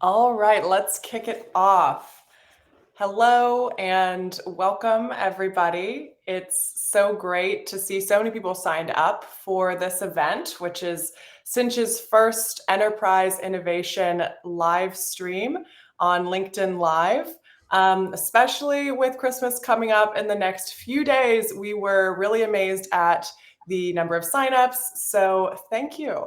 All right, let's kick it off. Hello and welcome, everybody. It's so great to see so many people signed up for this event, which is Sinch's first enterprise innovation live stream on LinkedIn Live. Especially with Christmas coming up in the next few days, we were really amazed at the number of signups. So thank you.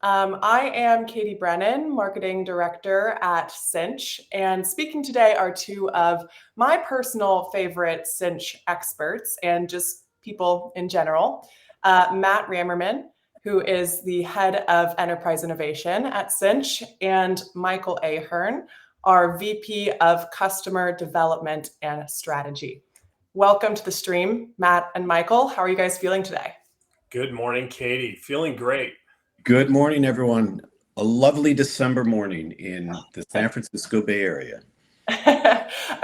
I am Katie Brennan, Marketing Director at Sinch, and speaking today are two of my personal favorite Sinch experts and just people in general. Matt Ramerman, who is the Head of Enterprise Innovation at Sinch, and Michael Ahearn, our VP of Customer Development and Strategy. Welcome to the stream, Matt and Michael. How are you guys feeling today? Good morning, Katie. Feeling great. Good morning, everyone. A lovely December morning in the San Francisco Bay Area.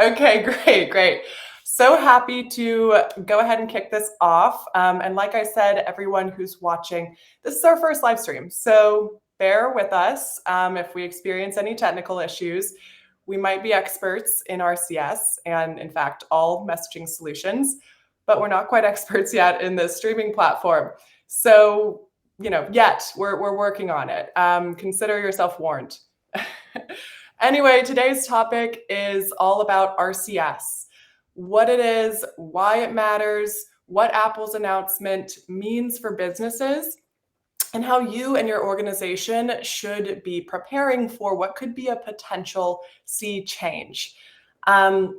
Okay, great. So happy to go ahead and kick this off. And like I said, everyone who's watching, this is our first live stream. So bear with us if we experience any technical issues. We might be experts in RCS and, in fact, all messaging solutions, but we're not quite experts yet in this streaming platform. So yet we're working on it. Consider yourself warned. Anyway, today's topic is all about RCS, what it is, why it matters, what Apple's announcement means for businesses, and how you and your organization should be preparing for what could be a potential sea change. And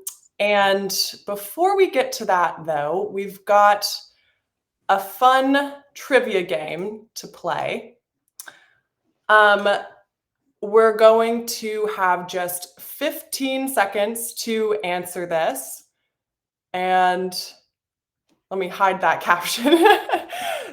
before we get to that, though, we've got a fun trivia game to play. We're going to have just 15 seconds to answer this. And let me hide that caption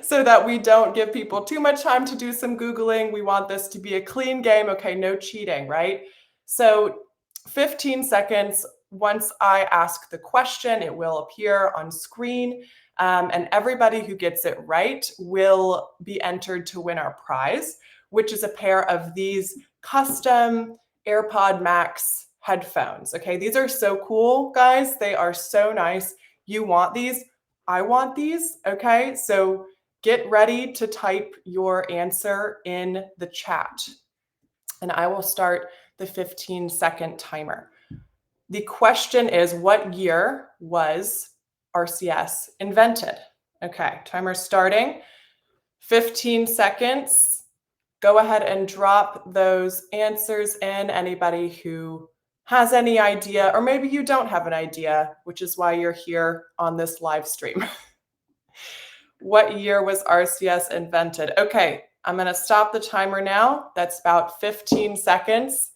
so that we don't give people too much time to do some Googling. We want this to be a clean game. Okay, no cheating, right? So 15 seconds. Once I ask the question, it will appear on screen. And everybody who gets it right will be entered to win our prize, which is a pair of these custom AirPod Max headphones. Okay, these are so cool, guys. They are so nice. You want these? I want these. Okay, so get ready to type your answer in the chat. And I will start the 15-second timer. The question is, what year was RCS invented? Okay, timer starting. 15 seconds. Go ahead and drop those answers in. Anybody who has any idea, or maybe you don't have an idea, which is why you're here on this live stream. What year was RCS invented? Okay, I'm going to stop the timer now. That's about 15 seconds.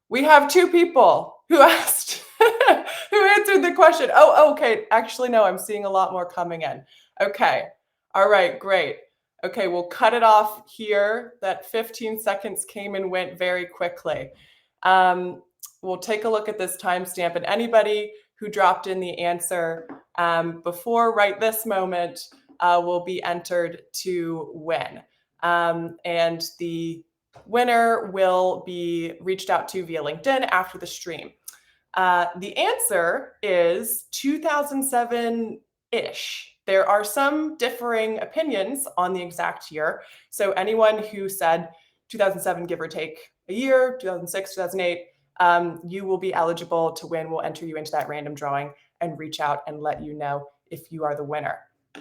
We have two people who asked, who answered the question. Oh, okay. Actually, no, I'm seeing a lot more coming in. Okay. All right, great. Okay, we'll cut it off here. That 15 seconds came and went very quickly. We'll take a look at this timestamp, and anybody who dropped in the answer before right this moment will be entered to win. And the winner will be reached out to via LinkedIn after the stream. The answer is 2007-ish. There are some differing opinions on the exact year. So anyone who said 2007, give or take a year, 2006, 2008, you will be eligible to win. We'll enter you into that random drawing and reach out and let you know if you are the winner.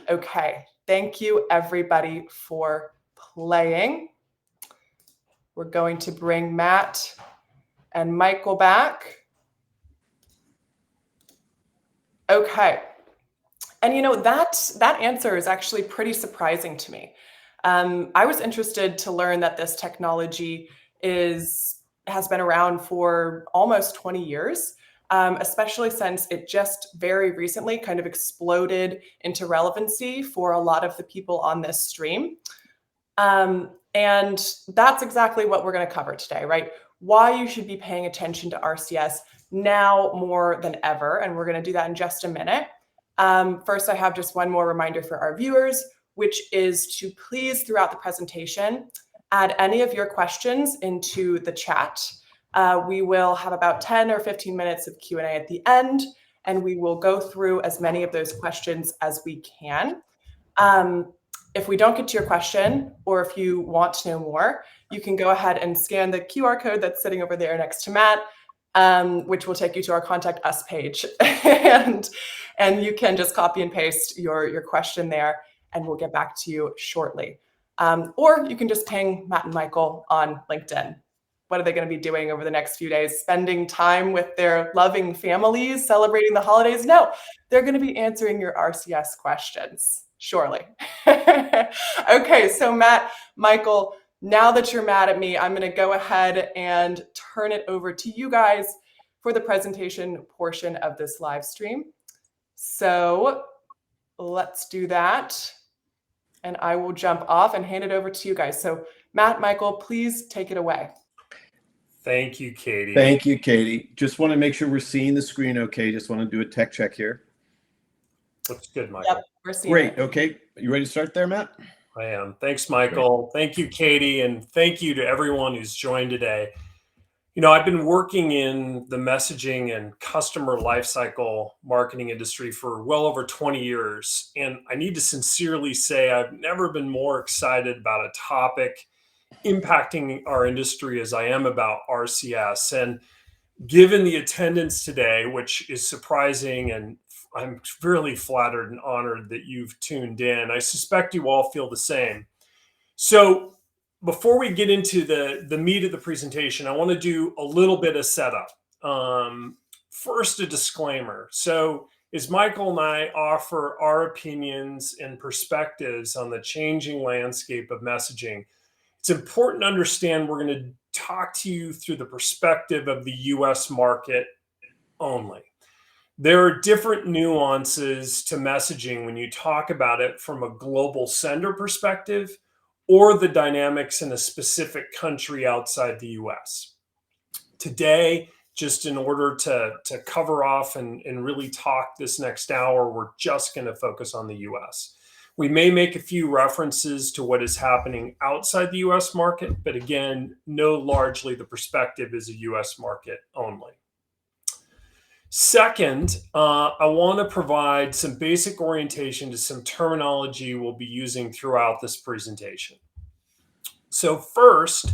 Okay, thank you everybody for playing. We're going to bring Matt and Michael back. Okay. And that answer is actually pretty surprising to me. I was interested to learn that this technology has been around for almost 20 years, especially since it just very recently kind of exploded into relevancy for a lot of the people on this stream. And that's exactly what we're going to cover today, right? Why you should be paying attention to RCS now more than ever. And we're going to do that in just a minute. First, I have just one more reminder for our viewers, which is to please, throughout the presentation, add any of your questions into the chat. We will have about 10 or 15 minutes of Q&A at the end, and we will go through as many of those questions as we can. If we don't get to your question, or if you want to know more, you can go ahead and scan the QR code that's sitting over there next to Matt, which will take you to our Contact Us page. and you can just copy and paste your question there, and we'll get back to you shortly. Or you can just ping Matt and Michael on LinkedIn. What are they going to be doing over the next few days? Spending time with their loving families, celebrating the holidays? No, they're going to be answering your RCS questions, surely. Okay, so Matt, Michael, now that you're mad at me, I'm going to go ahead and turn it over to you guys for the presentation portion of this live stream. So let's do that. And I will jump off and hand it over to you guys. So Matt, Michael, please take it away. Thank you, Katie. Thank you, Katie. Just want to make sure we're seeing the screen okay. Just want to do a tech check here. Looks good, Michael. Yep, we're seeing Great. it. Okay. You ready to start there, Matt? I am. Thanks, Michael. Thank you, Katie. And thank you to everyone who's joined today. You know, I've been working in the messaging and customer lifecycle marketing industry for well over 20 years. And I need to sincerely say I've never been more excited about a topic impacting our industry as I am about RCS. And given the attendance today, which is surprising, and I'm really flattered and honored that you've tuned in, I suspect you all feel the same. So before we get into the meat of the presentation, I want to do a little bit of setup. First, a disclaimer. So as Michael and I offer our opinions and perspectives on the changing landscape of messaging, it's important to understand we're going to talk to you through the perspective of the US market only. There are different nuances to messaging when you talk about it from a global sender perspective or the dynamics in a specific country outside the US. Today, just in order to cover off and really talk this next hour, we're just going to focus on the US. We may make a few references to what is happening outside the US market, but again, know largely the perspective is a US market only. Second, I want to provide some basic orientation to some terminology we'll be using throughout this presentation. So first,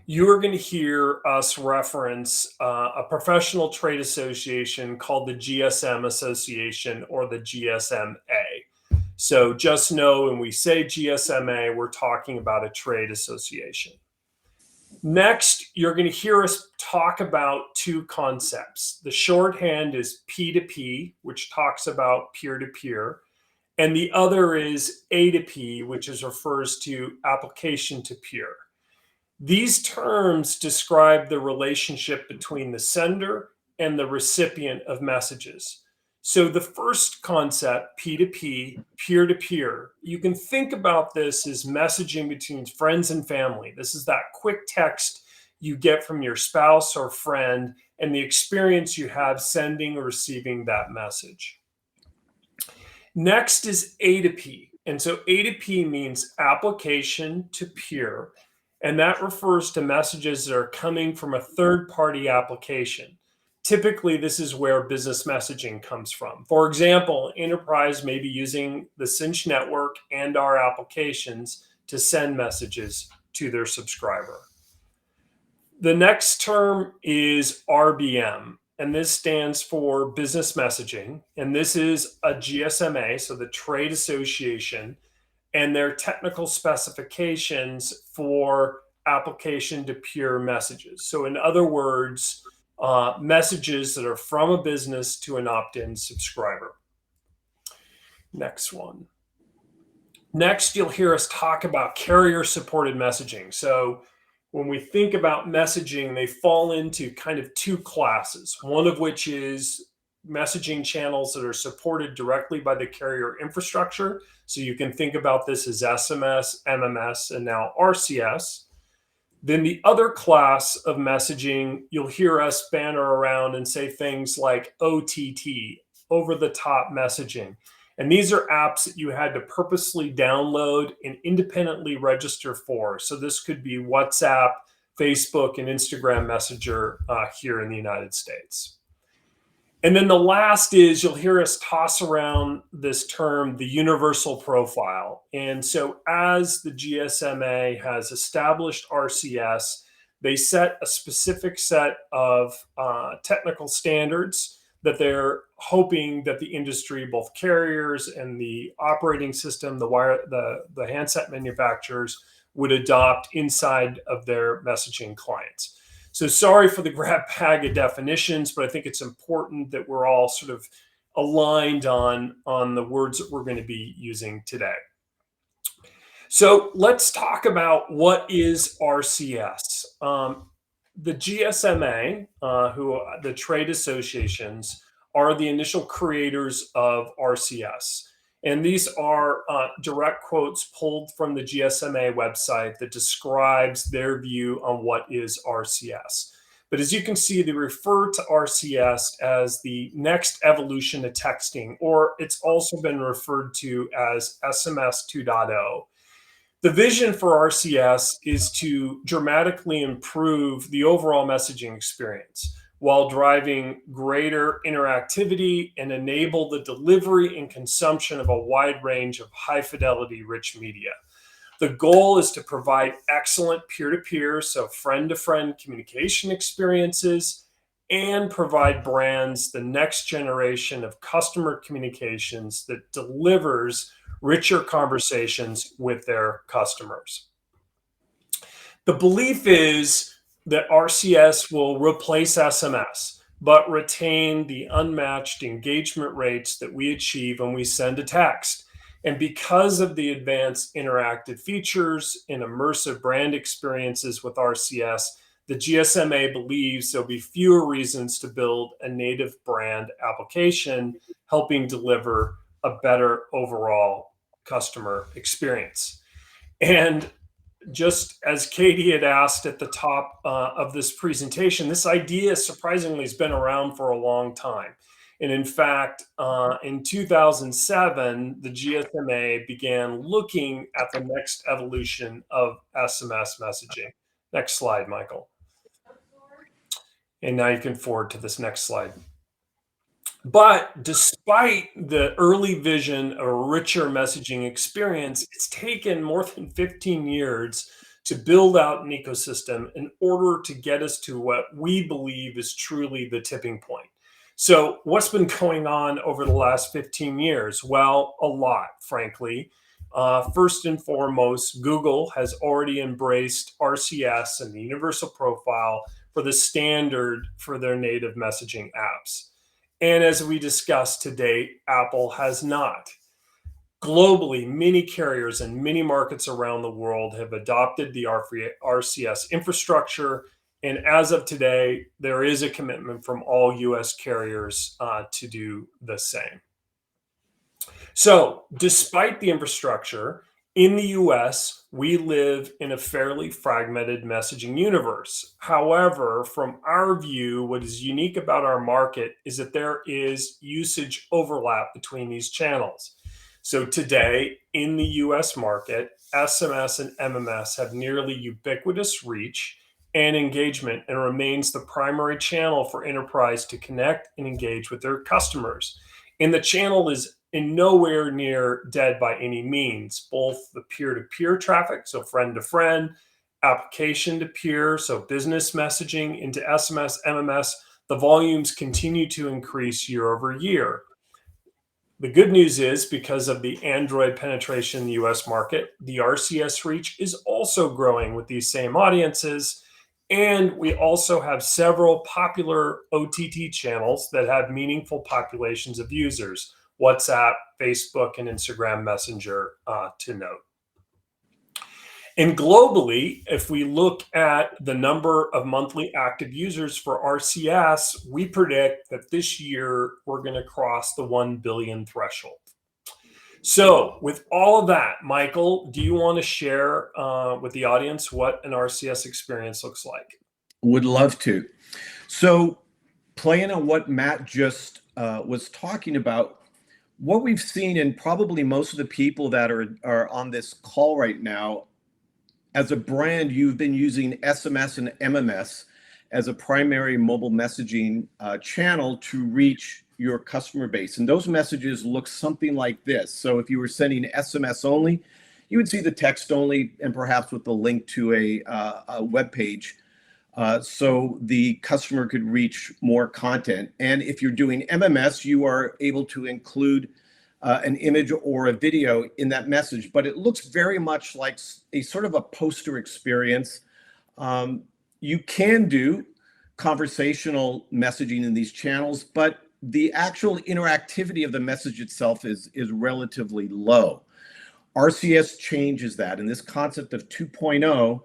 you are going to hear us reference a professional trade association called the GSM Association, or the GSMA. So just know when we say GSMA, we're talking about a trade association. Next, you're going to hear us talk about two concepts. The shorthand is P2P, which talks about peer-to-peer, and the other is A2P, which refers to application to peer. These terms describe the relationship between the sender and the recipient of messages. So the first concept, P2P, peer-to-peer, you can think about this as messaging between friends and family. This is that quick text you get from your spouse or friend and the experience you have sending or receiving that message. Next is A2P. And so A2P means application to peer, and that refers to messages that are coming from a third-party application. Typically, this is where business messaging comes from. For example, enterprise may be using the Sinch network and our applications to send messages to their subscriber. The next term is RBM, and this stands for business messaging. And this is a GSMA, so the trade association, and their technical specifications for application to peer messages. So in other words, messages that are from a business to an opt-in subscriber. Next one. Next, you'll hear us talk about carrier-supported messaging. So when we think about messaging, they fall into kind of two classes, one of which is messaging channels that are supported directly by the carrier infrastructure. So you can think about this as SMS, MMS, and now RCS. Then the other class of messaging, you'll hear us banter around and say things like OTT, over-the-top messaging. And these are apps that you had to purposely download and independently register for. So this could be WhatsApp, Facebook and Instagram Messenger here in the United States. And then the last is, you'll hear us toss around this term, the universal profile. And so as the GSMA has established RCS, they set a specific set of technical standards that they're hoping that the industry, both carriers and the operating system, the handset manufacturers, would adopt inside of their messaging clients. So sorry for the grab bag of definitions, but I think it's important that we're all sort of aligned on the words that we're going to be using today. So let's talk about what is RCS. The GSMA, the trade associations, are the initial creators of RCS. And these are direct quotes pulled from the GSMA website that describes their view on what is RCS. But as you can see, they refer to RCS as the next evolution of texting, or it's also been referred to as SMS 2.0. The vision for RCS is to dramatically improve the overall messaging experience while driving greater interactivity and enable the delivery and consumption of a wide range of high-fidelity rich media. The goal is to provide excellent peer-to-peer, so friend-to-friend communication experiences, and provide brands the next generation of customer communications that delivers richer conversations with their customers. The belief is that RCS will replace SMS, but retain the unmatched engagement rates that we achieve when we send a text. And because of the advanced interactive features and immersive brand experiences with RCS, the GSMA believes there'll be fewer reasons to build a native brand application, helping deliver a better overall customer experience. And just as Katie had asked at the top of this presentation, this idea surprisingly has been around for a long time. And in fact, in 2007, the GSMA began looking at the next evolution of SMS messaging. Next slide, Michael. And now you can forward to this next slide. But despite the early vision of a richer messaging experience, it's taken more than 15 years to build out an ecosystem in order to get us to what we believe is truly the tipping point. So what's been going on over the last 15 years? Well, a lot, frankly. First and foremost, Google has already embraced RCS and the universal profile for the standard for their native messaging apps. And as we discussed to date, Apple has not. Globally, many carriers and many markets around the world have adopted the RCS infrastructure. And as of today, there is a commitment from all US carriers to do the same. So despite the infrastructure, in the US, we live in a fairly fragmented messaging universe. However, from our view, what is unique about our market is that there is usage overlap between these channels. So today, in the US market, SMS and MMS have nearly ubiquitous reach and engagement, and remains the primary channel for enterprise to connect and engage with their customers. And the channel is in nowhere near dead by any means. Both the peer-to-peer traffic, so friend-to-friend, application-to-peer, so business messaging into SMS, MMS, the volumes continue to increase year over year. The good news is, because of the Android penetration in the US market, the RCS reach is also growing with these same audiences. And we also have several popular OTT channels that have meaningful populations of users: WhatsApp, Facebook, and Instagram Messenger, to note. And globally, if we look at the number of monthly active users for RCS, we predict that this year we're going to cross the 1 billion threshold. So with all of that, Michael, do you want to share with the audience what an RCS experience looks like? Would love to. So playing on what Matt just was talking about, what we've seen, and probably most of the people that are on this call right now as a brand, you've been using SMS and MMS as a primary mobile messaging channel to reach your customer base. And those messages look something like this. So if you were sending SMS only, you would see the text only and perhaps with the link to a web page. So the customer could reach more content. And if you're doing MMS, you are able to include an image or a video in that message, but it looks very much like a sort of a poster experience. You can do conversational messaging in these channels, but the actual interactivity of the message itself is relatively low. RCS changes that. And this concept of 2.0,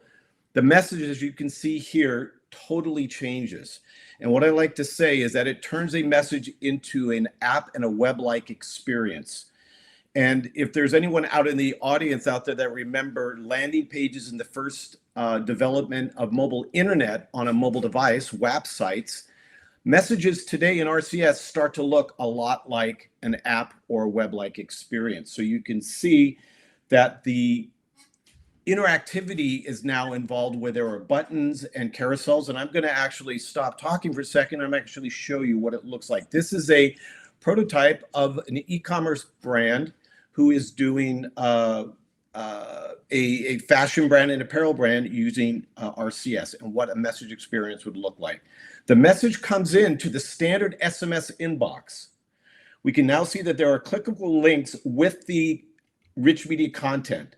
the message, as you can see here, totally changes. And what I like to say is that it turns a message into an app and a web-like experience. And if there's anyone out in the audience out there that remember landing pages in the first development of mobile internet on a mobile device, WAP sites, messages today in RCS start to look a lot like an app or web-like experience. So you can see that the interactivity is now involved where there are buttons and carousels. And I'm going to actually stop talking for a second. I'm actually show you what it looks like. This is a prototype of an e-commerce brand who is doing a fashion brand and apparel brand using RCS and what a message experience would look like. The message comes in to the standard SMS inbox. We can now see that there are clickable links with the rich media content.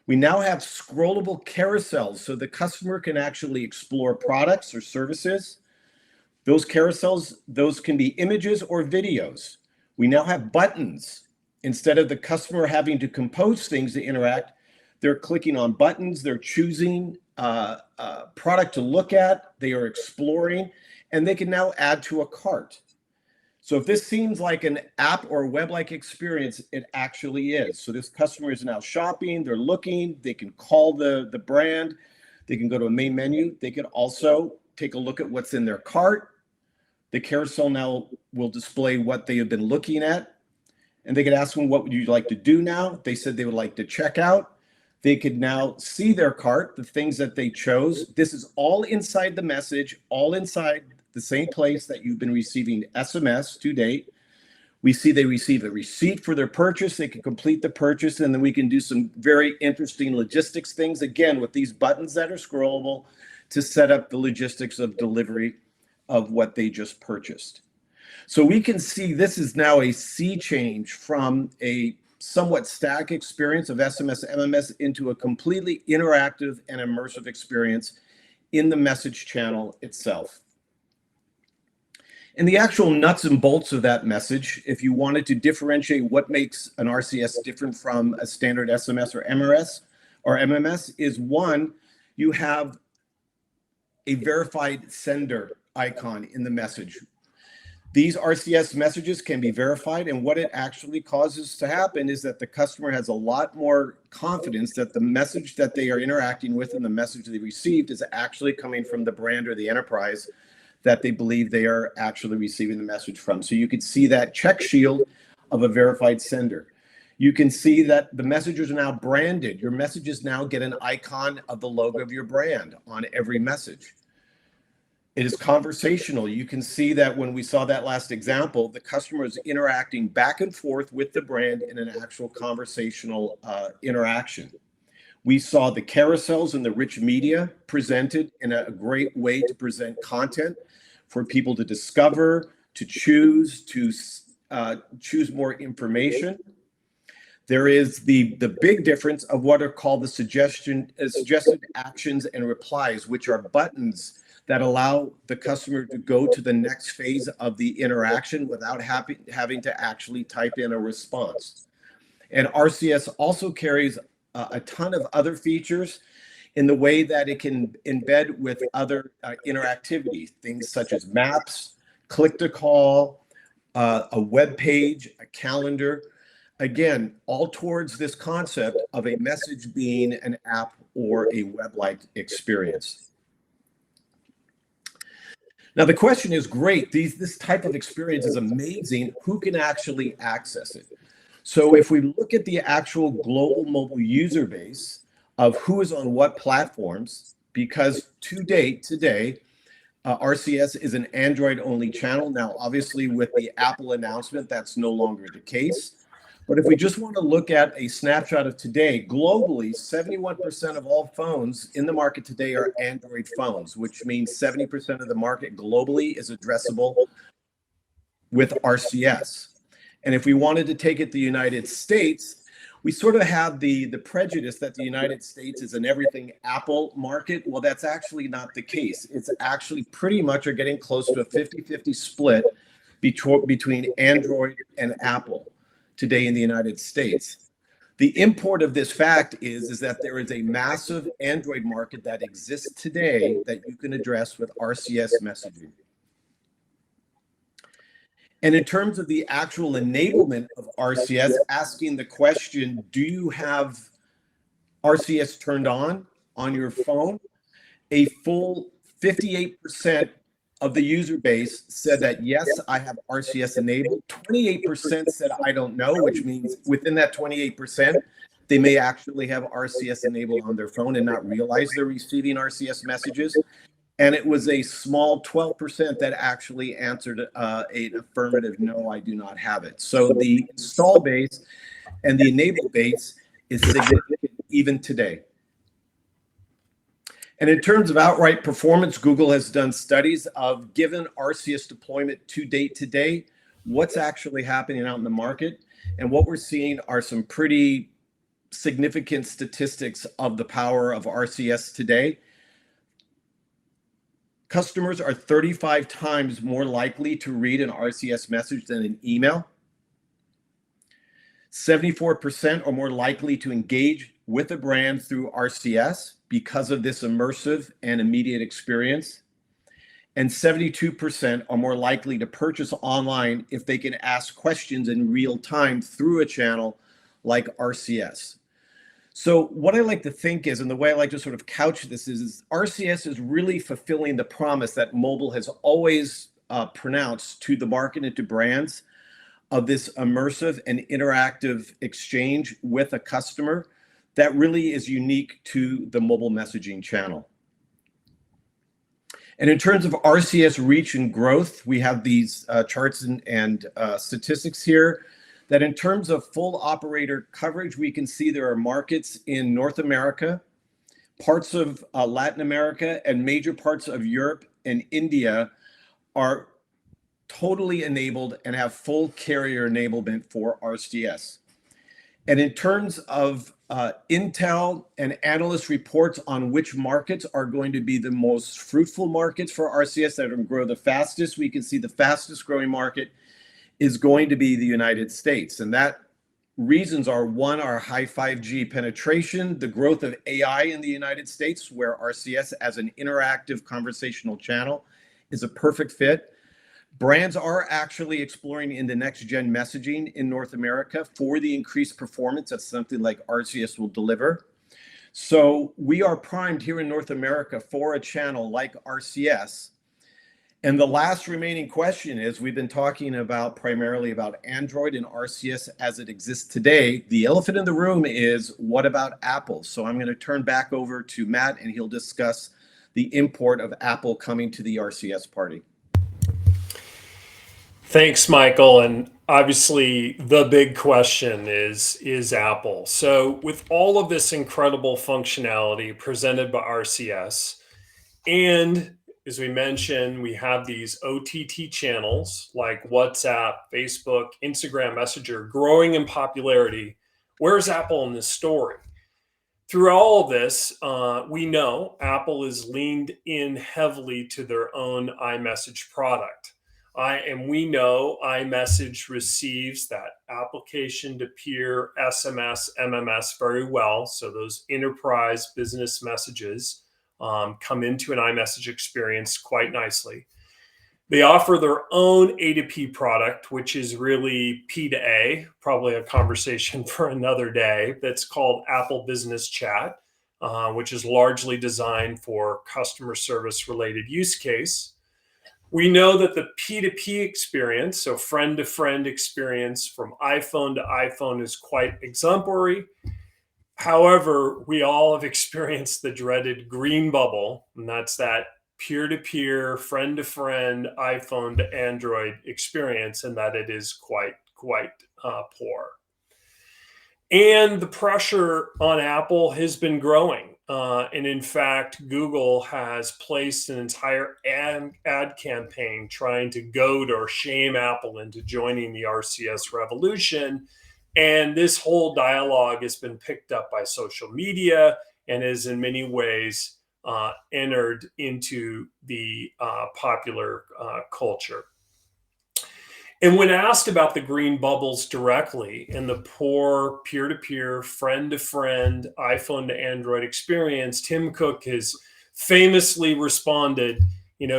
We now have scrollable carousels so the customer can actually explore products or services. Those carousels, those can be images or videos. We now have buttons. Instead of the customer having to compose things to interact, they're clicking on buttons, they're choosing product to look at, they are exploring, and they can now add to a cart. So if this seems like an app or web-like experience, it actually is. So this customer is now shopping, they're looking, they can call the brand, they can go to a main menu, they can also take a look at what's in their cart. The carousel now will display what they have been looking at, and they could ask them, what would you like to do now? They said they would like to check out. They could now see their cart, the things that they chose. This is all inside the message, all inside the same place that you've been receiving SMS to date. We see they receive a receipt for their purchase. They can complete the purchase, and then we can do some very interesting logistics things, again, with these buttons that are scrollable to set up the logistics of delivery of what they just purchased. So we can see this is now a sea change from a somewhat static experience of SMS, MMS into a completely interactive and immersive experience in the message channel itself. And the actual nuts and bolts of that message, if you wanted to differentiate what makes an RCS different from a standard SMS or MMS, is one, you have a verified sender icon in the message. These RCS messages can be verified, and what it actually causes to happen is that the customer has a lot more confidence that the message that they are interacting with and the message they received is actually coming from the brand or the enterprise that they believe they are actually receiving the message from. So you can see that check shield of a verified sender. You can see that the messages are now branded. Your messages now get an icon of the logo of your brand on every message. It is conversational. You can see that when we saw that last example, the customer is interacting back and forth with the brand in an actual conversational interaction. We saw the carousels and the rich media presented in a great way to present content for people to discover, to choose more information. There is the big difference of what are called the suggested actions and replies, which are buttons that allow the customer to go to the next phase of the interaction without having to actually type in a response. And RCS also carries a ton of other features in the way that it can embed with other interactivity, things such as maps, click to call, a web page, a calendar. Again, all towards this concept of a message being an app or a web-like experience. Now, the question is great. This type of experience is amazing. Who can actually access it? So if we look at the actual global mobile user base of who is on what platforms, because to date, today, RCS is an Android-only channel. Now, obviously, with the Apple announcement, that's no longer the case. But if we just want to look at a snapshot of today, globally, 71% of all phones in the market today are Android phones, which means 70% of the market globally is addressable with RCS. And if we wanted to take it to the United States, we sort of have the prejudice that the United States is an everything Apple market. Well, that's actually not the case. It's actually pretty much are getting close to a 50-50 split between Android and Apple today in the United States. The import of this fact is that there is a massive Android market that exists today that you can address with RCS messaging. And in terms of the actual enablement of RCS, asking the question, do you have RCS turned on your phone? A full 58% of the user base said that, yes, I have RCS enabled. 28% said, I don't know, which means within that 28%, they may actually have RCS enabled on their phone and not realize they're receiving RCS messages. And it was a small 12% that actually answered an affirmative, no, I do not have it. So the install base and the enable base is significant even today. And in terms of outright performance, Google has done studies of, given RCS deployment to date today, what's actually happening out in the market. And what we're seeing are some pretty significant statistics of the power of RCS today. Customers are 35 times more likely to read an RCS message than an email. 74% are more likely to engage with a brand through RCS because of this immersive and immediate experience. And 72% are more likely to purchase online if they can ask questions in real time through a channel like RCS. So what I like to think is, and the way I like to sort of couch this is RCS is really fulfilling the promise that mobile has always pronounced to the market and to brands of this immersive and interactive exchange with a customer that really is unique to the mobile messaging channel. And in terms of RCS reach and growth, we have these charts and statistics here that in terms of full operator coverage, we can see there are markets in North America, parts of Latin America, and major parts of Europe and India are totally enabled and have full carrier enablement for RCS. And in terms of intel and analyst reports on which markets are going to be the most fruitful markets for RCS that are going to grow the fastest, we can see the fastest growing market is going to be the United States. And that reasons are, one, our high 5G penetration, the growth of AI in the United States, where RCS as an interactive conversational channel is a perfect fit. Brands are actually exploring into next-gen messaging in North America for the increased performance that something like RCS will deliver. So we are primed here in North America for a channel like RCS. And the last remaining question is, we've been talking about primarily about Android and RCS as it exists today. The elephant in the room is, what about Apple? So I'm going to turn back over to Matt, and he'll discuss the import of Apple coming to the RCS party. Thanks, Michael. And obviously, the big question is Apple. So with all of this incredible functionality presented by RCS, and as we mentioned, we have these OTT channels like WhatsApp, Facebook, Instagram Messenger growing in popularity. Where's Apple in this story? Through all of this, we know Apple is leaned in heavily to their own iMessage product. And we know iMessage receives that application to peer SMS, MMS very well. So those enterprise business messages come into an iMessage experience quite nicely. They offer their own A2P product, which is really P to A, probably a conversation for another day, that's called Apple Business Chat, which is largely designed for customer service related use case. We know that the P2P experience, so friend-to-friend experience from iPhone to iPhone, is quite exemplary. However, we all have experienced the dreaded green bubble, and that's that peer-to-peer, friend-to-friend, iPhone to Android experience, and that it is quite poor. And the pressure on Apple has been growing. And in fact, Google has placed an entire ad campaign trying to goad or shame Apple into joining the RCS revolution. And this whole dialogue has been picked up by social media and is in many ways entered into the popular culture. And when asked about the green bubbles directly and the poor peer-to-peer, friend-to-friend, iPhone to Android experience, Tim Cook has famously responded,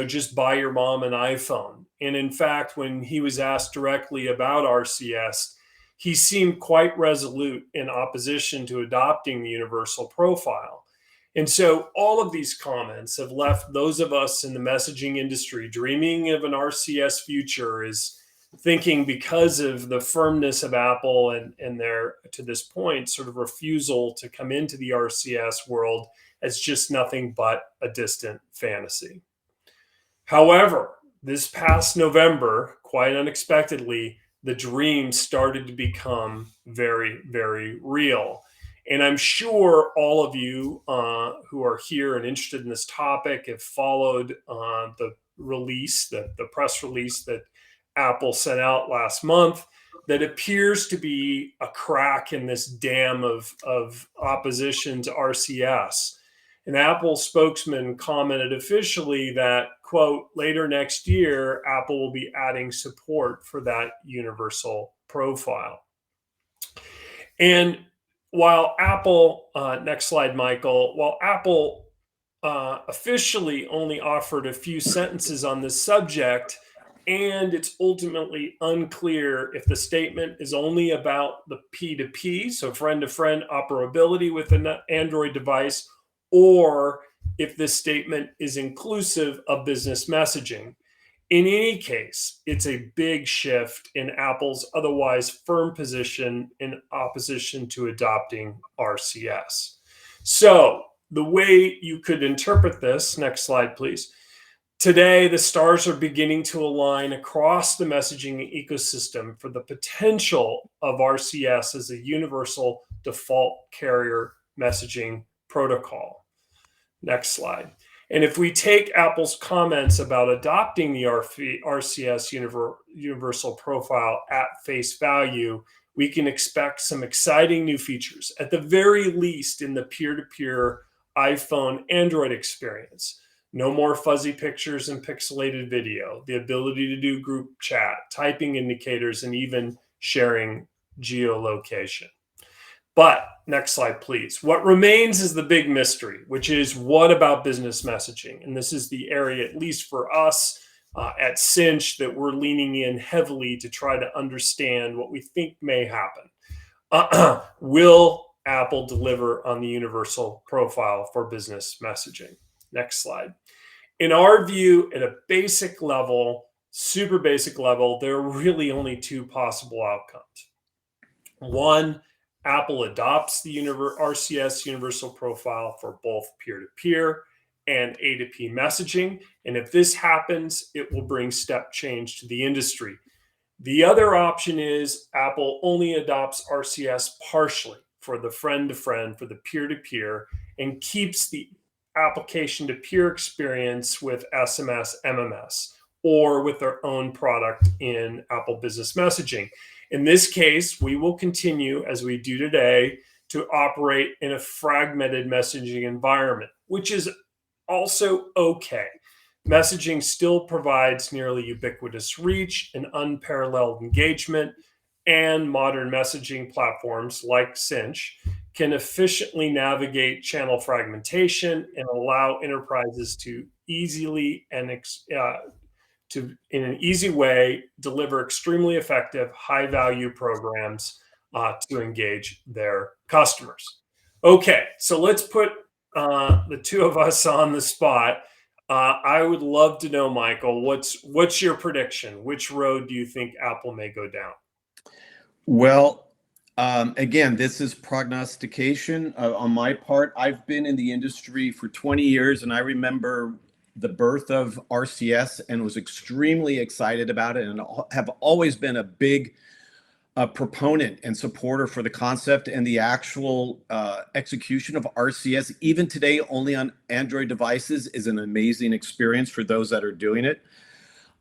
just buy your mom an iPhone. And in fact, when he was asked directly about RCS, he seemed quite resolute in opposition to adopting the universal profile. And so all of these comments have left those of us in the messaging industry dreaming of an RCS future is thinking, because of the firmness of Apple and their, to this point, sort of refusal to come into the RCS world, as just nothing but a distant fantasy. However, this past November, quite unexpectedly, the dream started to become very, very real. And I'm sure all of you who are here and interested in this topic have followed the release, the press release that Apple sent out last month, that appears to be a crack in this dam of opposition to RCS. An Apple spokesman commented officially that, quote, later next year, Apple will be adding support for that universal profile. And while Apple, next slide, Michael, while Apple officially only offered a few sentences on this subject, and it's ultimately unclear if the statement is only about the P2P, so friend-to-friend operability with an Android device, or if this statement is inclusive of business messaging. In any case, it's a big shift in Apple's otherwise firm position in opposition to adopting RCS. So the way you could interpret this, next slide, please. Today, the stars are beginning to align across the messaging ecosystem for the potential of RCS as a universal default carrier messaging protocol. Next slide. And if we take Apple's comments about adopting the RCS universal profile at face value, we can expect some exciting new features, at the very least in the peer-to-peer iPhone Android experience. No more fuzzy pictures and pixelated video, the ability to do group chat, typing indicators, and even sharing geolocation. But next slide, please. What remains is the big mystery, which is, what about business messaging? And this is the area, at least for us at Sinch, that we're leaning in heavily to try to understand what we think may happen. Will Apple deliver on the universal profile for business messaging? Next slide. In our view, at a basic level, super basic level, there are really only two possible outcomes. One, Apple adopts the RCS universal profile for both peer-to-peer and A2P messaging. And if this happens, it will bring step change to the industry. The other option is Apple only adopts RCS partially for the friend-to-friend, for the peer-to-peer, and keeps the application to peer experience with SMS, MMS, or with their own product in Apple Business Messaging. In this case, we will continue, as we do today, to operate in a fragmented messaging environment, which is also okay. Messaging still provides nearly ubiquitous reach and unparalleled engagement, and modern messaging platforms like Sinch can efficiently navigate channel fragmentation and allow enterprises to easily and in an easy way deliver extremely effective, high-value programs to engage their customers. Okay, so let's put the two of us on the spot. I would love to know, Michael, what's your prediction? Which road do you think Apple may go down? Well, Again, this is prognostication on my part. I've been in the industry for 20 years, and I remember the birth of RCS and was extremely excited about it, and have always been a big proponent and supporter for the concept and the actual execution of RCS. Even today, only on Android devices, is an amazing experience for those that are doing it.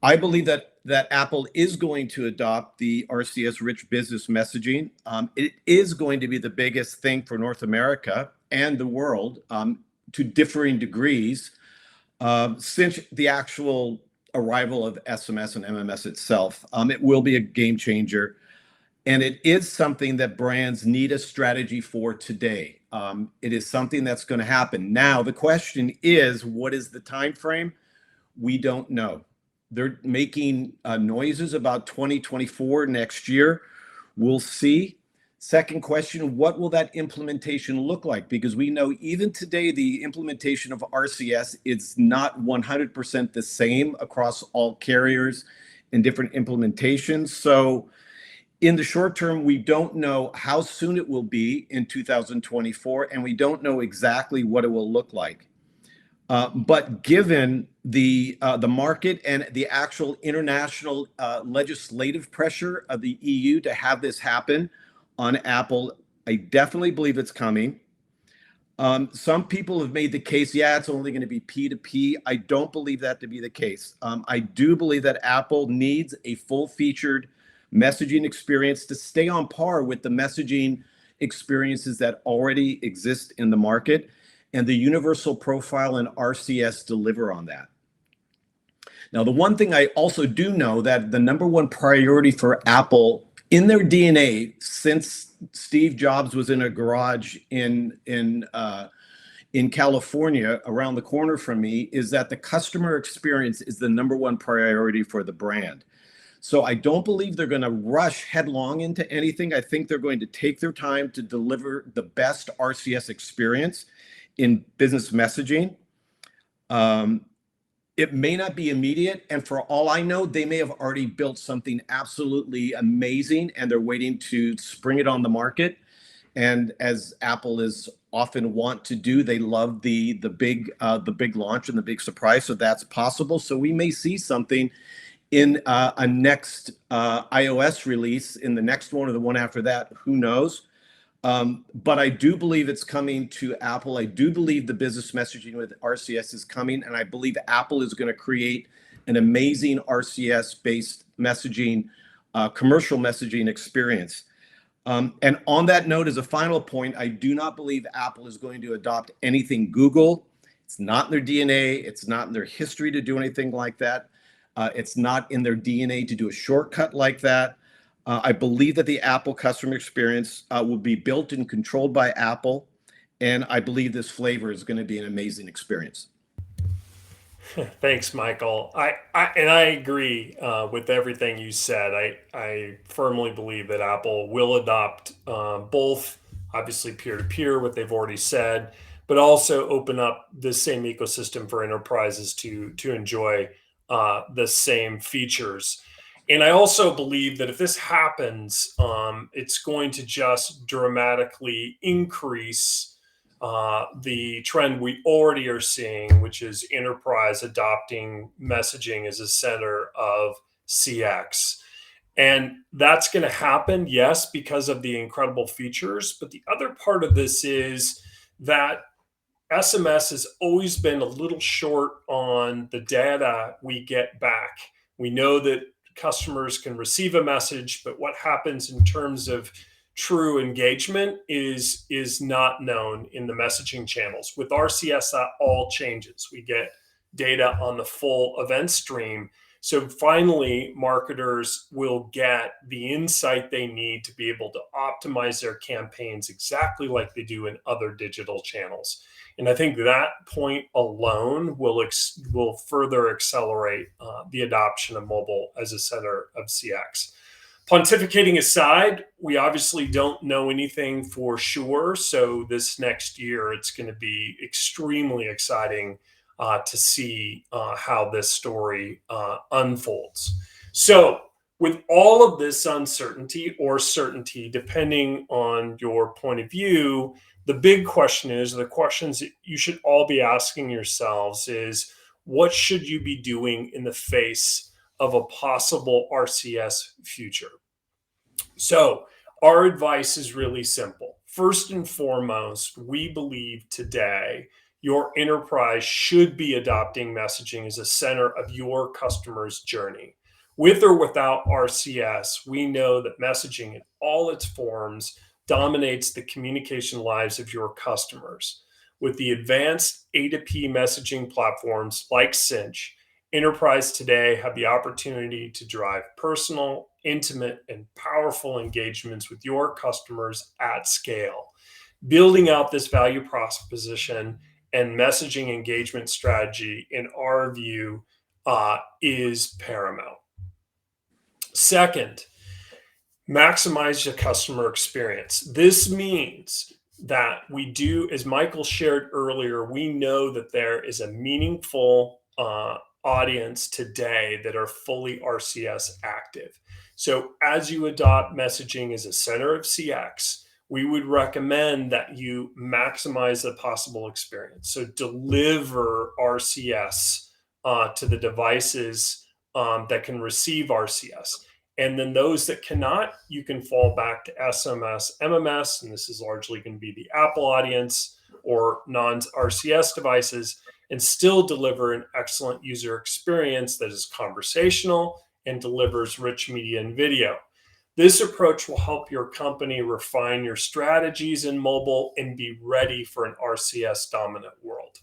I believe that Apple is going to adopt the RCS Rich business messaging. It is going to be the biggest thing for North America and the world, to differing degrees, since the actual arrival of SMS and MMS itself. It will be a game changer, and it is something that brands need a strategy for today. It is something that's going to happen. Now, the question is, what is the time frame? We don't know. They're making noises about 2024 next year. We'll see. Second question, what will that implementation look like? Because we know even today, the implementation of RCS is not 100% the same across all carriers and different implementations. So in the short term, we don't know how soon it will be in 2024, and we don't know exactly what it will look like. But given the market and the actual international legislative pressure of the EU to have this happen on Apple, I definitely believe it's coming. Some people have made the case, yeah, it's only going to be P2P. I don't believe that to be the case. I do believe that Apple needs a full-featured messaging experience to stay on par with the messaging experiences that already exist in the market. And the universal profile and RCS deliver on that. Now, the one thing I also do know that the number one priority for Apple in their DNA since Steve Jobs was in a garage in California around the corner from me is that the customer experience is the number one priority for the brand. So I don't believe they're going to rush headlong into anything. I think they're going to take their time to deliver the best RCS experience in business messaging. It may not be immediate, and for all I know, they may have already built something absolutely amazing and they're waiting to spring it on the market. And as Apple is often want to do, they love the big launch and the big surprise. So that's possible. So we may see something in a next iOS release, in the next one or the one after that. Who knows? But I do believe it's coming to Apple. I do believe the business messaging with RCS is coming, and I believe Apple is going to create an amazing RCS-based messaging, commercial messaging experience. And on that note, as a final point, I do not believe Apple is going to adopt anything Google. It's not in their DNA. It's not in their history to do anything like that. It's not in their DNA to do a shortcut like that. I believe that the Apple customer experience will be built and controlled by Apple, and I believe this flavor is going to be an amazing experience. Thanks, Michael. I agree with everything you said. I firmly believe that Apple will adopt both, obviously peer-to-peer, what they've already said, but also open up the same ecosystem for enterprises to enjoy the same features. And I also believe that if this happens, it's going to just dramatically increase the trend we already are seeing, which is enterprise adopting messaging as a center of CX. And that's going to happen, yes, because of the incredible features. But the other part of this is that SMS has always been a little short on the data we get back. We know that customers can receive a message, but what happens in terms of true engagement is not known in the messaging channels. With RCS, that all changes. We get data on the full event stream. So finally, marketers will get the insight they need to be able to optimize their campaigns exactly like they do in other digital channels. And I think that point alone will further accelerate the adoption of mobile as a center of CX. Pontificating aside, we obviously don't know anything for sure. So this next year, it's going to be extremely exciting to see how this story unfolds. So With all of this uncertainty or certainty, depending on your point of view, the big question is, the questions that you should all be asking yourselves is, what should you be doing in the face of a possible RCS future? So our advice is really simple. First and foremost, we believe today your enterprise should be adopting messaging as a center of your customer's journey. With or without RCS, we know that messaging in all its forms dominates the communication lives of your customers. With the advanced A2P messaging platforms like Sinch, enterprise today have the opportunity to drive personal, intimate, and powerful engagements with your customers at scale. Building out this value proposition and messaging engagement strategy, in our view, is paramount. Second, maximize the customer experience. This means that we do, as Michael shared earlier, we know that there is a meaningful audience today that are fully RCS active. So as you adopt messaging as a center of CX, we would recommend that you maximize the possible experience. So deliver RCS to the devices that can receive RCS. And then those that cannot, you can fall back to SMS, MMS, and this is largely going to be the Apple audience or non-RCS devices, and still deliver an excellent user experience that is conversational and delivers rich media and video. This approach will help your company refine your strategies in mobile and be ready for an RCS dominant world.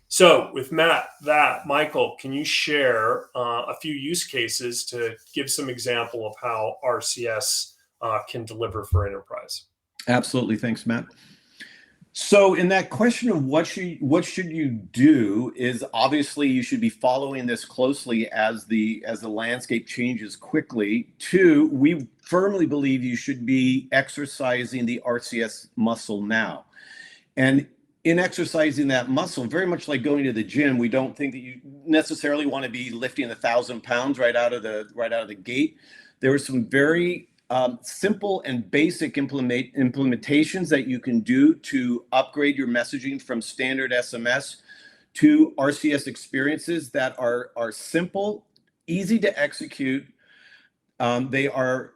So with Michael, can you share a few use cases to give some example of how RCS can deliver for enterprise? Absolutely. Thanks, Matt. So in that question of what should you do is obviously you should be following this closely as the landscape changes quickly. Two, we firmly believe you should be exercising the RCS muscle now. And in exercising that muscle, very much like going to the gym, we don't think that you necessarily want to be lifting 1,000 pounds right out of the gate. There are some very simple and basic implementations that you can do to upgrade your messaging from standard SMS to RCS experiences that are simple, easy to execute. They are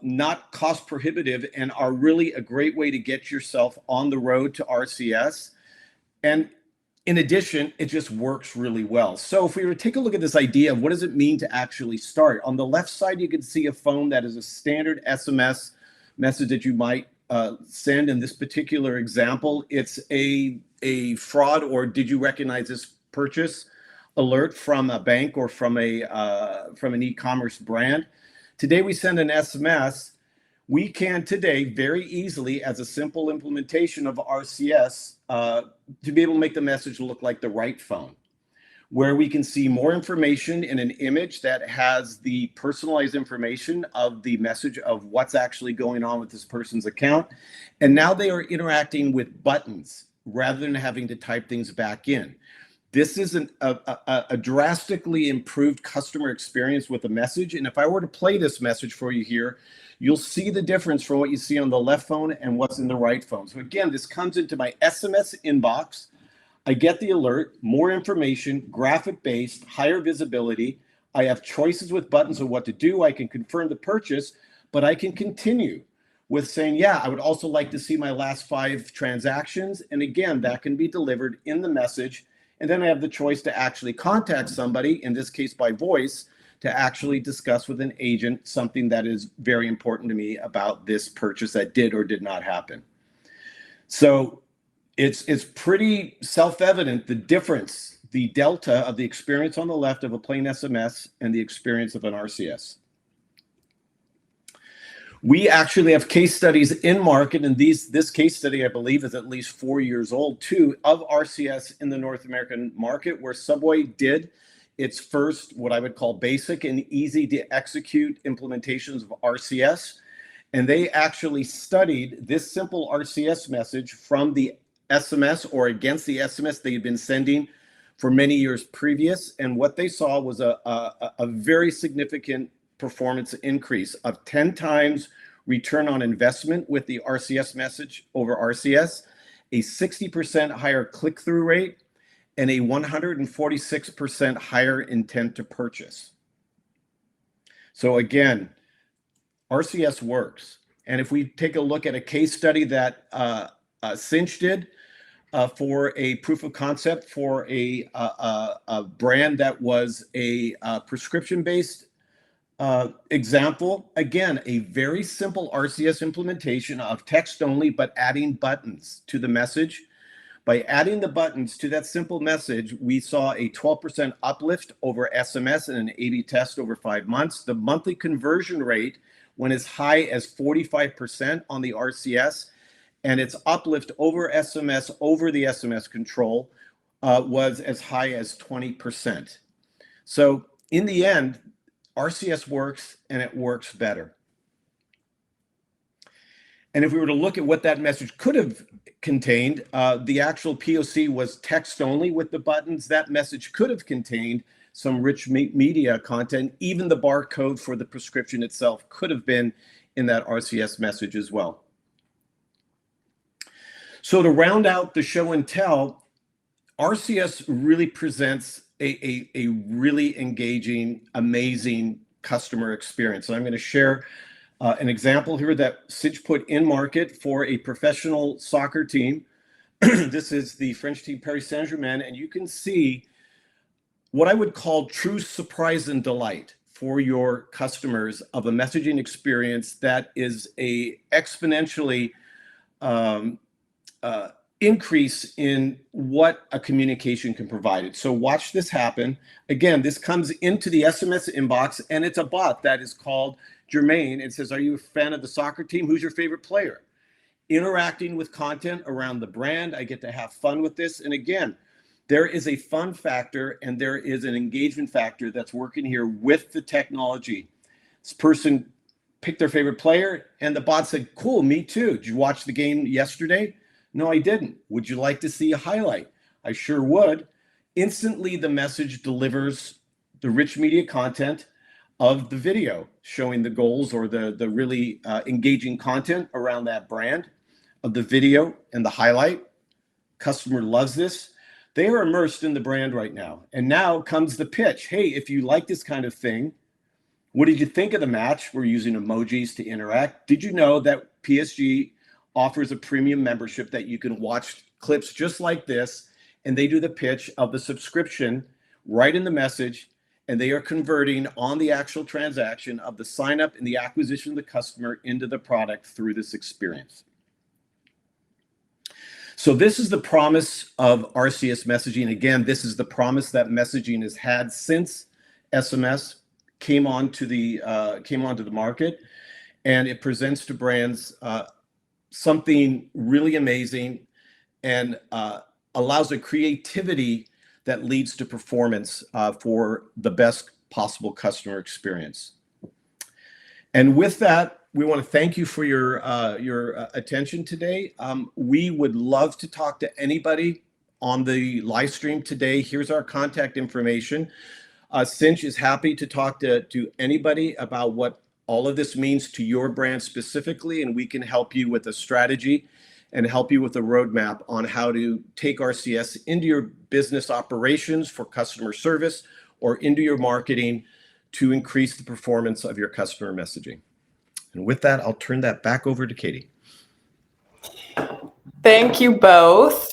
not cost prohibitive and are really a great way to get yourself on the road to RCS. And in addition, it just works really well. So if we were to take a look at this idea of what does it mean to actually start, on the left side, you can see a phone that is a standard SMS message that you might send. In this particular example, it's a fraud or did you recognize this purchase alert from a bank or from an e-commerce brand. Today, we send an SMS. We can today very easily, as a simple implementation of RCS, to be able to make the message look like the right phone, where we can see more information in an image that has the personalized information of the message of what's actually going on with this person's account. And now they are interacting with buttons rather than having to type things back in. This is a drastically improved customer experience with a message. And if I were to play this message for you here, you'll see the difference from what you see on the left phone and what's in the right phone. So again, this comes into my SMS inbox. I get the alert, more information, graphic-based, higher visibility. I have choices with buttons of what to do. I can confirm the purchase, but I can continue with saying, yeah, I would also like to see my last 5 transactions. And again, that can be delivered in the message. And then I have the choice to actually contact somebody, in this case by voice, to actually discuss with an agent something that is very important to me about this purchase that did or did not happen. So it's pretty self-evident, the difference, the delta of the experience on the left of a plain SMS and the experience of an RCS. We actually have case studies in market, and this case study, I believe, is at least 4 years old too, of RCS in the North American market, where Subway did its first, what I would call basic and easy to execute implementations of RCS. And they actually studied this simple RCS message from the SMS or against the SMS they had been sending for many years previous. And what they saw was a very significant performance increase of 10 times return on investment with the RCS message over RCS, a 60% higher click-through rate, and a 146% higher intent to purchase. So again, RCS works. And if we take a look at a case study that Sinch did for a proof of concept for a brand that was a prescription-based example, again, a very simple RCS implementation of text only, but adding buttons to the message. By adding the buttons to that simple message, we saw a 12% uplift over SMS in an A/B test over 5 months. The monthly conversion rate went as high as 45% on the RCS, and its uplift over SMS, over the SMS control, was as high as 20%. So in the end, RCS works, and it works better. And if we were to look at what that message could have contained, the actual POC was text only with the buttons. That message could have contained some rich media content. Even the barcode for the prescription itself could have been in that RCS message as well. So to round out the show and tell, RCS really presents a really engaging, amazing customer experience. And I'm going to share an example here that Sinch put in market for a professional soccer team. This is the French team Paris Saint-Germain, and you can see what I would call true surprise and delight for your customers of a messaging experience that is a exponentially increase in what a communication can provide. So watch this happen. Again, this comes into the SMS inbox, and it's a bot that is called Jermaine. It says, are you a fan of the soccer team? Who's your favorite player? Interacting with content around the brand. I get to have fun with this. And again, there is a fun factor and there is an engagement factor that's working here with the technology. This person picked their favorite player and the bot said, cool, me too. Did you watch the game yesterday? No, I didn't. Would you like to see a highlight? I sure would. Instantly, the message delivers the rich media content of the video, showing the goals or the really engaging content around that brand of the video and the highlight. Customer loves this. They are immersed in the brand right now. And now comes the pitch. Hey, if you like this kind of thing, what did you think of the match? We're using emojis to interact. Did you know that PSG offers a premium membership that you can watch clips just like this, and they do the pitch of the subscription right in the message, and they are converting on the actual transaction of the sign up and the acquisition of the customer into the product through this experience. So this is the promise of RCS messaging. Again, this is the promise that messaging has had since SMS came onto the market, and it presents to brands something really amazing and allows a creativity that leads to performance for the best possible customer experience. And with that, we want to thank you for your attention today. We would love to talk to anybody on the live stream today. Here's our contact information. Sinch is happy to talk to anybody about what all of this means to your brand specifically, and we can help you with a strategy and help you with a roadmap on how to take RCS into your business operations for customer service or into your marketing to increase the performance of your customer messaging. And with that, I'll turn that back over to Katie. Thank you both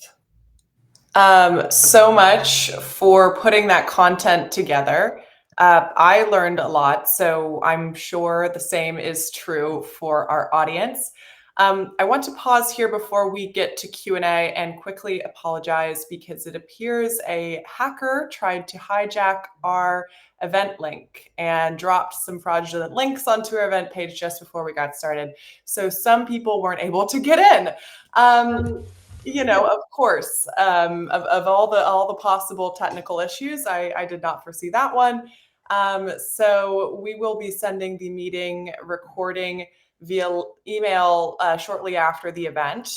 so much for putting that content together. I learned a lot, so I'm sure the same is true for our audience. I want to pause here before we get to Q&A and quickly apologize because it appears a hacker tried to hijack our event link and dropped some fraudulent links onto our event page just before we got started. So some people weren't able to get in. You know, of course, of all the possible technical issues, I did not foresee that one. So we will be sending the meeting recording via email shortly after the event.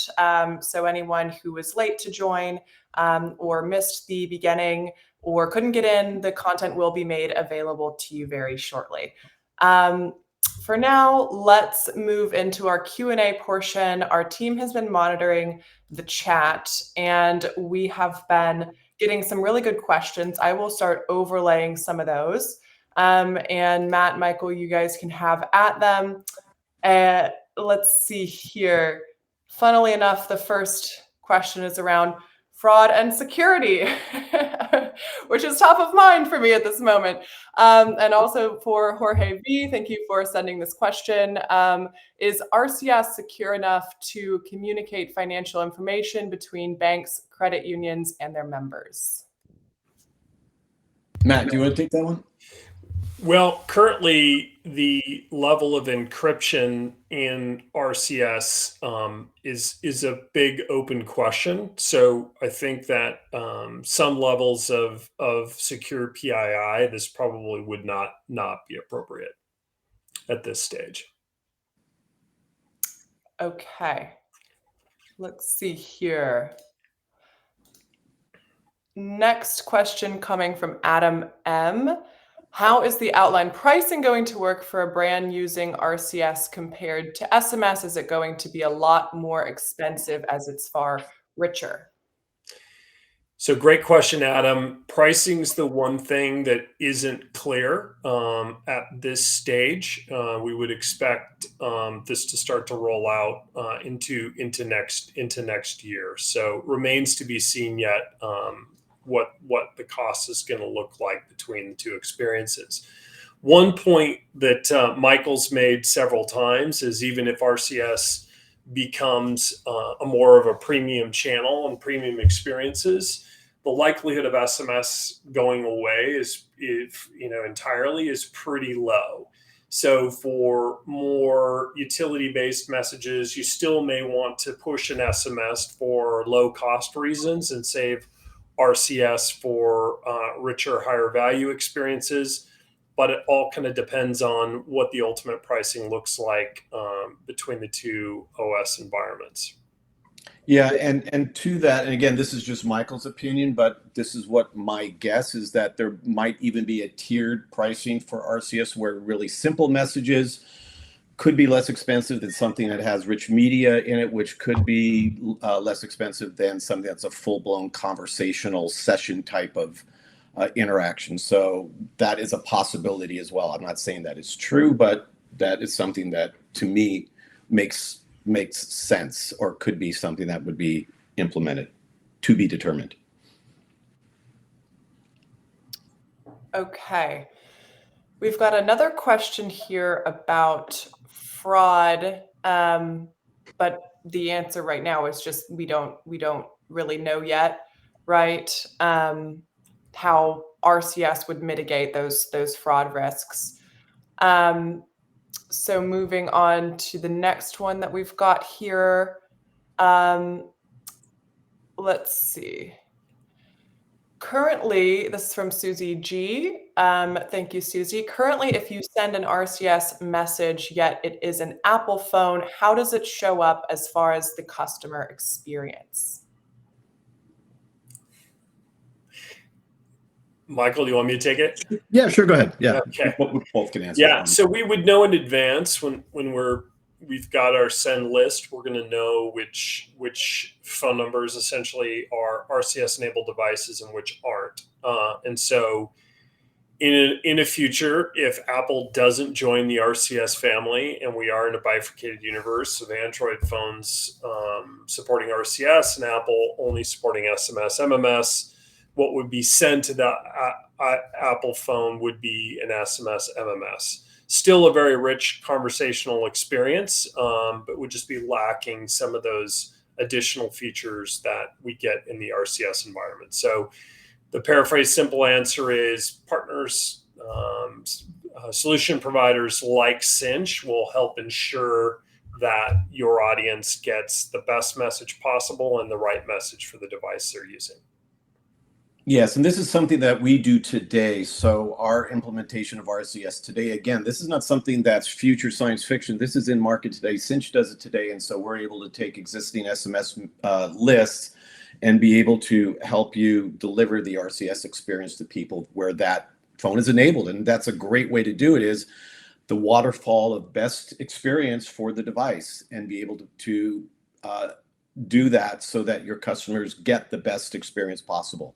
So anyone who was late to join or missed the beginning or couldn't get in, the content will be made available to you very shortly. For now, let's move into our Q&A portion. Our team has been monitoring the chat, and we have been getting some really good questions. I will start overlaying some of those. And Matt, Michael, you guys can have at them. Let's see here. Funnily enough, the first question is around fraud and security, which is top of mind for me at this moment. And also for Jorge V, thank you for sending this question. Is RCS secure enough to communicate financial information between banks, credit unions, and their members? Matt, do you want to take that one? Well, currently the level of encryption in RCS is a big open question. So I think that some levels of secure PII, this probably would not be appropriate at this stage. Okay, let's see here. Next question coming from Adam M. How is the outline pricing going to work for a brand using RCS compared to SMS? Is it going to be a lot more expensive as it's far richer? So great question, Adam. Pricing's the one thing that isn't clear at this stage. We would expect this to start to roll out into next year. So remains to be seen yet what the cost is going to look like between the two experiences. One point that Michael's made several times is even if RCS becomes a more of a premium channel and premium experiences, the likelihood of SMS going away entirely is pretty low. So for more utility-based messages, you still may want to push an SMS for low-cost reasons and save RCS for richer, higher value experiences. But it all kind of depends on what the ultimate pricing looks like between the two OS environments. Yeah, and to that, and again, this is just Michael's opinion, but this is what my guess is, that there might even be a tiered pricing for RCS where really simple messages could be less expensive than something that has rich media in it, which could be less expensive than something that's a full-blown conversational session type of interaction. So that is a possibility as well. I'm not saying that is true, but that is something that to me makes sense, or could be something that would be implemented, to be determined. Okay. We've got another question here about fraud, but the answer right now is just we don't really know yet, right? How RCS would mitigate those fraud risks. So moving on to the next one that we've got here. Let's see. Currently, this is from Susie G. Thank you, Susie. Currently, if you send an RCS message, yet it is an Apple phone, how does it show up as far as the customer experience? Michael, do you want me to take it? Yeah, sure. Go ahead. Yeah. Okay. We both can answer. Yeah. So we would know in advance when we've got our send list, we're going to know which phone numbers essentially are RCS enabled devices and which aren't. And so in a future, if Apple doesn't join the RCS family and we are in a bifurcated universe of Android phones supporting RCS and Apple only supporting SMS, MMS, what would be sent to the Apple phone would be an SMS, MMS. Still a very rich conversational experience, but would just be lacking some of those additional features that we get in the RCS environment. So the paraphrase simple answer is partners, solution providers like Sinch will help ensure that your audience gets the best message possible and the right message for the device they're using. Yes, and this is something that we do today. So our implementation of RCS today, again, this is not something that's future science fiction. This is in market today. Sinch does it today, and so we're able to take existing SMS lists and be able to help you deliver the RCS experience to people where that phone is enabled. And that's a great way to do it. Is the waterfall of best experience for the device and be able to do that so that your customers get the best experience possible.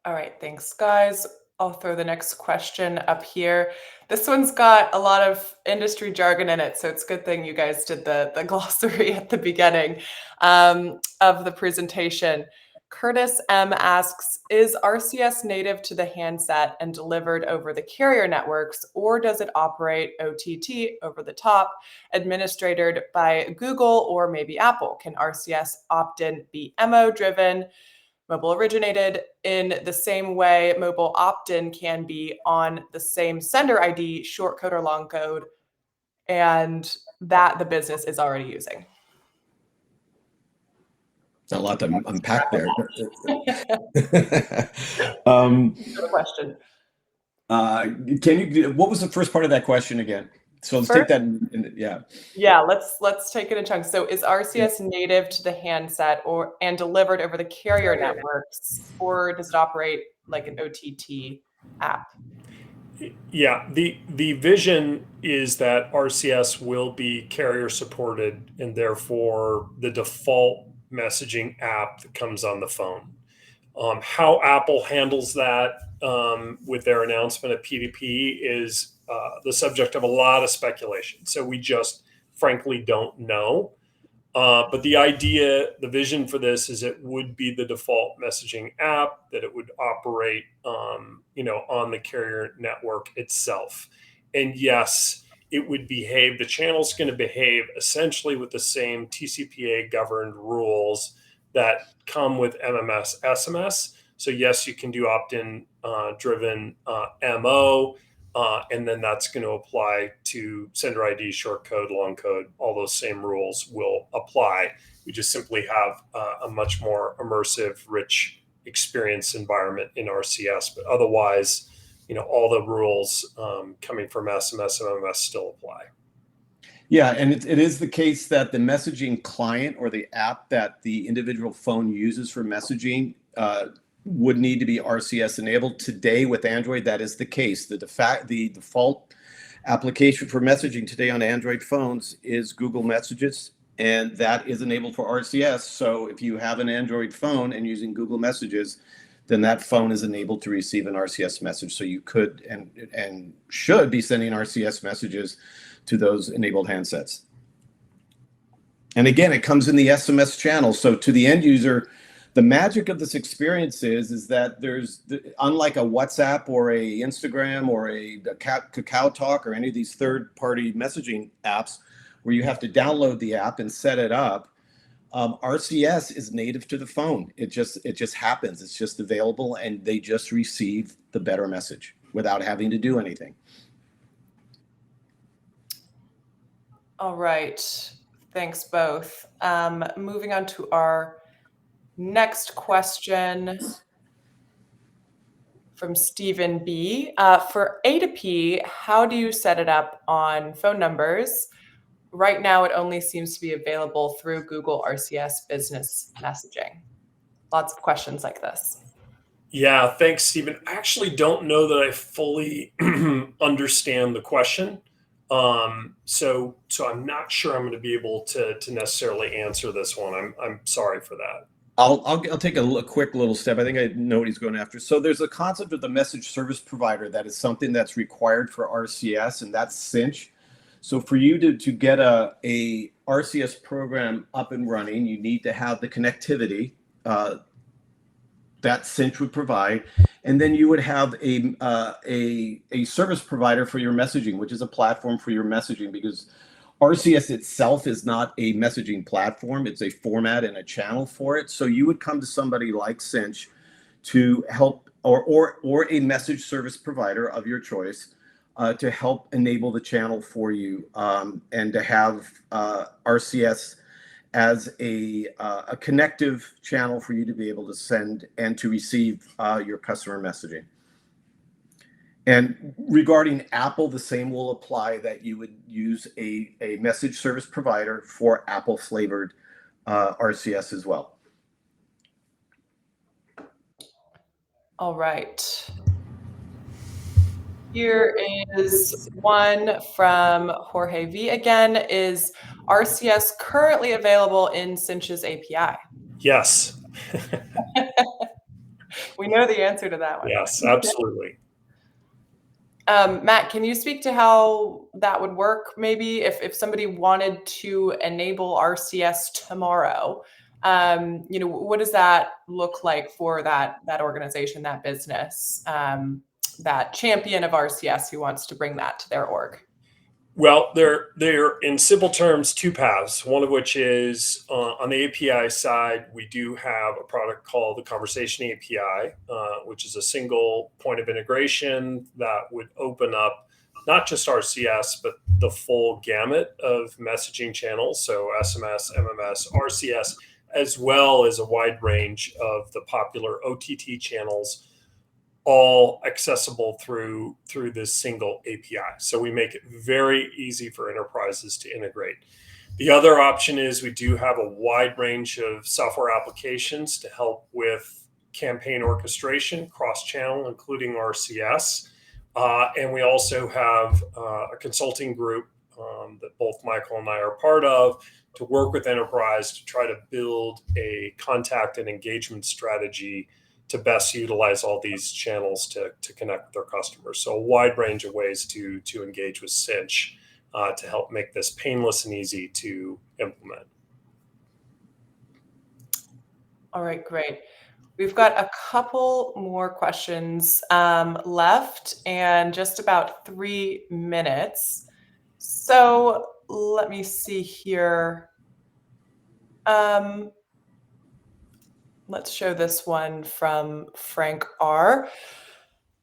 All right, thanks, guys. I'll throw the next question up here. This one's got a lot of industry jargon in it, so it's a good thing you guys did the glossary at the beginning of the presentation. Curtis M asks, is RCS native to the handset and delivered over the carrier networks, or does it operate OTT, over the top, administered by Google or maybe Apple? Can RCS opt-in be MO driven, mobile originated, in the same way mobile opt-in can be on the same sender ID, short code or long code, and that the business is already using? A lot to unpack there. Good question. What was the first part of that question again? So let's take that Yeah, let's take it in chunks. So is RCS native to the handset and delivered over the carrier networks, or does it operate like an OTT app? Yeah, the vision is that RCS will be carrier supported and therefore the default messaging app that comes on the phone. How Apple handles that with their announcement at PDP is the subject of a lot of speculation. So we just frankly don't know. But the idea, the vision for this is it would be the default messaging app, that it would operate, on the carrier network itself. And yes, it would behave, the channel's going to behave essentially with the same TCPA governed rules that come with MMS, SMS. So yes, you can do opt-in driven MO. And then that's going to apply to sender ID, short code, long code. All those same rules will apply. We just simply have a much more immersive, rich experience environment in RCS. But otherwise, all the rules coming from SMS and MMS still apply. Yeah, and it is the case that the messaging client or the app that the individual phone uses for messaging would need to be RCS enabled. Today with Android, that is the case. The default application for messaging today on Android phones is Google Messages, and that is enabled for RCS. So if you have an Android phone and using Google Messages, then that phone is enabled to receive an RCS message. So you could and should be sending RCS messages to those enabled handsets. And again, it comes in the SMS channel. So to the end user, the magic of this experience is that unlike a WhatsApp or a Instagram or a Kakao Talk or any of these third-party messaging apps where you have to download the app and set it up, RCS is native to the phone. It just happens. It's just available, and they just receive the better message without having to do anything. All right. Thanks both. Moving on to our next question from Stephen B. For A2P, how do you set it up on phone numbers? Right now, it only seems to be available through Google RCS Business Messaging. Lots of questions like this. Yeah, thanks, Stephen. I actually don't know that I fully understand the question. So I'm not sure I'm going to be able to necessarily answer this one. I'm sorry for that. I'll take a quick little step. I think I know what he's going after. So there's a concept of the message service provider that is something that's required for RCS, and that's Sinch. So for you to get a RCS program up and running, you need to have the connectivity that Sinch would provide, and then you would have a service provider for your messaging, which is a platform for your messaging, because RCS itself is not a messaging platform. It's a format and a channel for it. So you would come to somebody like Sinch to help, or a message service provider of your choice, to help enable the channel for you, and to have RCS as a connective channel for you to be able to send and to receive your customer messaging. And regarding Apple, the same will apply, that you would use a message service provider for Apple flavored RCS as well. All right. Here is one from Jorge V. Again, is RCS currently available in Sinch's API? Yes. We know the answer to that one. Yes, absolutely. Matt, can you speak to how that would work? Maybe if somebody wanted to enable RCS tomorrow, what does that look like for that organization, that business, that champion of RCS who wants to bring that to their org? Well, they're in simple terms two paths. One of which is on the API side, we do have a product called the Conversation API, which is a single point of integration that would open up not just RCS, but the full gamut of messaging channels. So SMS, MMS, RCS, as well as a wide range of the popular OTT channels, all accessible through this single API. So we make it very easy for enterprises to integrate. The other option is we do have a wide range of software applications to help with campaign orchestration, cross-channel, including RCS. And we also have a consulting group that both Michael and I are part of to work with enterprise to try to build a contact and engagement strategy to best utilize all these channels to connect with their customers. So a wide range of ways to engage with Sinch to help make this painless and easy to implement. All right, great. We've got a couple more questions left and just about 3 minutes. So let me see here. Let's show this one from Frank R.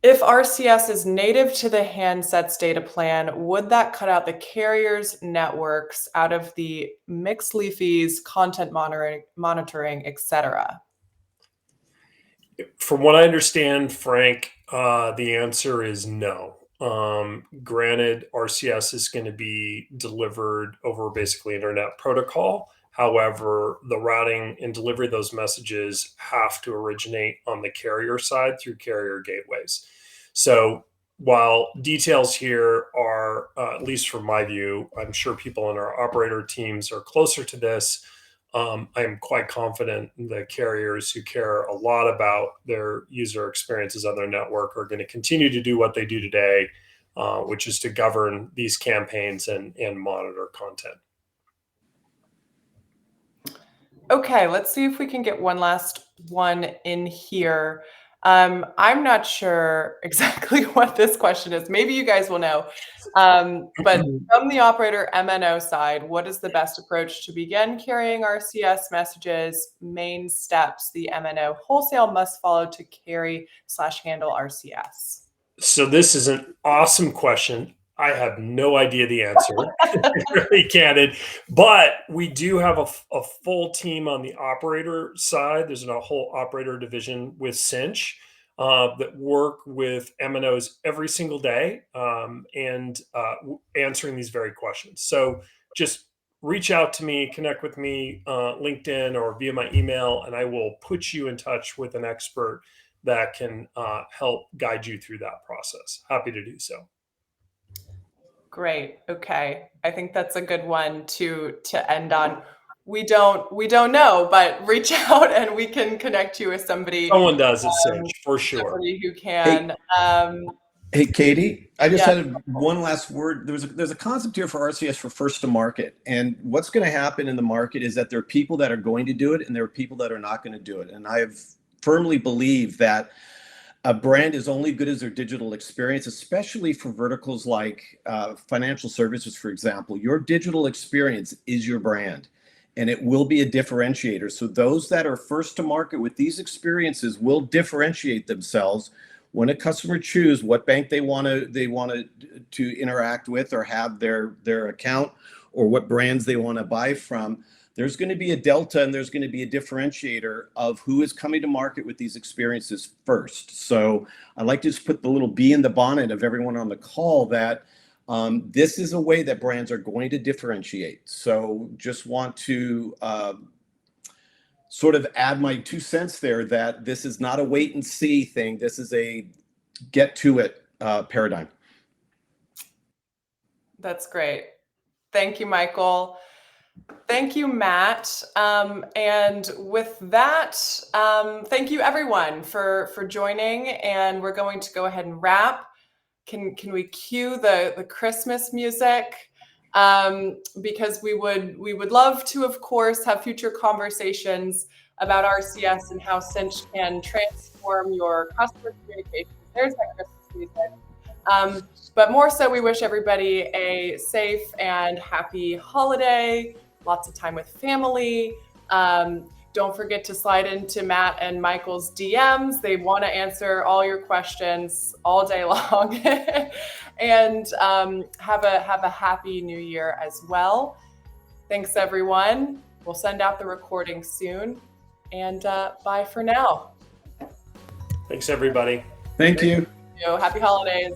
If RCS is native to the handset's data plan, would that cut out the carrier's networks out of the mixed leafies, content monitoring, etc.? From what I understand, Frank, the answer is no. Granted, RCS is going to be delivered over basically internet protocol. However, the routing and delivery of those messages have to originate on the carrier side through carrier gateways. So while details here are, at least from my view, I'm sure people in our operator teams are closer to this. I'm quite confident the carriers who care a lot about their user experiences on their network are going to continue to do what they do today, which is to govern these campaigns and monitor content. Okay, let's see if we can get one last one in here. I'm not sure exactly what this question is. Maybe you guys will know. But from the operator MNO side, what is the best approach to begin carrying RCS messages? Main steps the MNO wholesale must follow to carry/handle RCS. So this is an awesome question. I have no idea the answer, really candid, but we do have a full team on the operator side. There's a whole operator division with Sinch that work with MNOs every single day and answering these very questions. So just reach out to me, connect with me, LinkedIn or via my email, and I will put you in touch with an expert that can help guide you through that process. Happy to do so. Great. Okay. I think that's a good one to end on. We don't know, but reach out and we can connect you with somebody. Someone does at Sinch for sure. Somebody who can. Hey, Katie, I just Yeah. had one last word. There's a concept here for RCS for first to market. And what's going to happen in the market is that there are people that are going to do it and there are people that are not going to do it. And I firmly believe that a brand is only good as their digital experience, especially for verticals like financial services, for example. Your digital experience is your brand, and it will be a differentiator. So those that are first to market with these experiences will differentiate themselves when a customer chooses what bank they want to interact with or have their account, or what brands they want to buy from. There's going to be a delta and there's going to be a differentiator of who is coming to market with these experiences first. So I'd like to just put the little bee in the bonnet of everyone on the call that this is a way that brands are going to differentiate. So just want to sort of add my 2 cents there that this is not a wait and see thing. This is a get to it paradigm. That's great. Thank you, Michael. Thank you, Matt. And with that, thank you everyone for joining. And we're going to go ahead and wrap. Can we cue the Christmas music? Because we would love to, of course, have future conversations about RCS and how Sinch can transform your customer communications. There's that Christmas music. But more so, we wish everybody a safe and happy holiday, lots of time with family. Don't forget to slide into Matt and Michael's DMs. They want to answer all your questions all day long. And have a happy new year as well. Thanks, everyone. We'll send out the recording soon. And bye for now. Thanks, everybody. Thank you. Happy holidays.